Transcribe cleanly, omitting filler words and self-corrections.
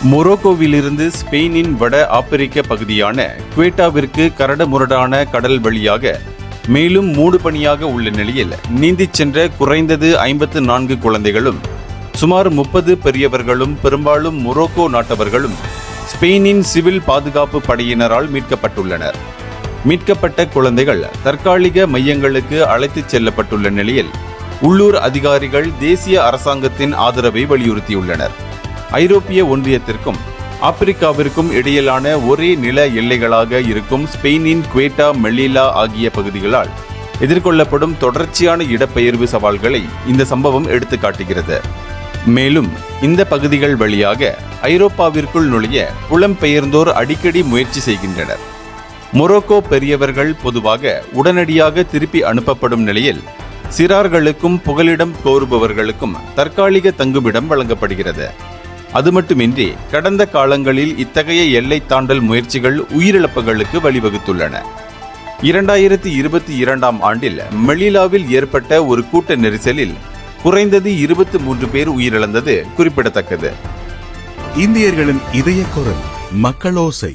மொரோக்கோவிலிருந்து ஸ்பெயினின் வட ஆப்பிரிக்க பகுதியான குவேட்டாவிற்கு கரடுமுரடான கடல் வழியாக மேலும் 3 பணியாக உள்ள நிலையில் நீந்திச் சென்ற குறைந்தது 54 குழந்தைகளும் சுமார் 30 பெரியவர்களும் பெரும்பாலும் மொரோக்கோ நாட்டவர்களும் ஸ்பெயினின் சிவில் பாதுகாப்பு படையினரால் மீட்கப்பட்டுள்ளனர். மீட்கப்பட்ட குழந்தைகள் தற்காலிக மையங்களுக்கு அழைத்துச் செல்லப்பட்டுள்ள நிலையில் உள்ளூர் அதிகாரிகள் தேசிய அரசாங்கத்தின் ஆதரவை வலியுறுத்தியுள்ளனர். ஐரோப்பிய ஒன்றியத்திற்கும் ஆப்பிரிக்காவிற்கும் இடையிலான ஒரே நில எல்லைகளாக இருக்கும் ஸ்பெயினின் குவேட்டா, மெல்லிலா ஆகிய பகுதிகளால் எதிர்கொள்ளப்படும் தொடர்ச்சியான இடப்பெயர்வு சவால்களை இந்த சம்பவம் எடுத்துக்காட்டுகிறது. மேலும் இந்த பகுதிகள் வழியாக ஐரோப்பாவிற்குள் நுழைய புலம்பெயர்ந்தோர் அடிக்கடி முயற்சி செய்கின்றனர். மொரோக்கோ பெரியவர்கள் பொதுவாக உடனடியாக திருப்பி அனுப்பப்படும் நிலையில் சிறார்களுக்கும் புகலிடம் கோருபவர்களுக்கும் தற்காலிக தங்குமிடம் வழங்கப்படுகிறது. அது மட்டுமின்றி கடந்த காலங்களில் இத்தகைய எல்லை தாண்டல் முயற்சிகள் உயிரிழப்புகளுக்கு வழிவகுத்துள்ளன. 2022ஆம் ஆண்டில் மெலிலாவில் ஏற்பட்ட ஒரு கூட்ட நெரிசலில் குறைந்தது 23 பேர் உயிரிழந்தது குறிப்பிடத்தக்கது. இந்தியர்களின் இதய குரல் மக்களோசை.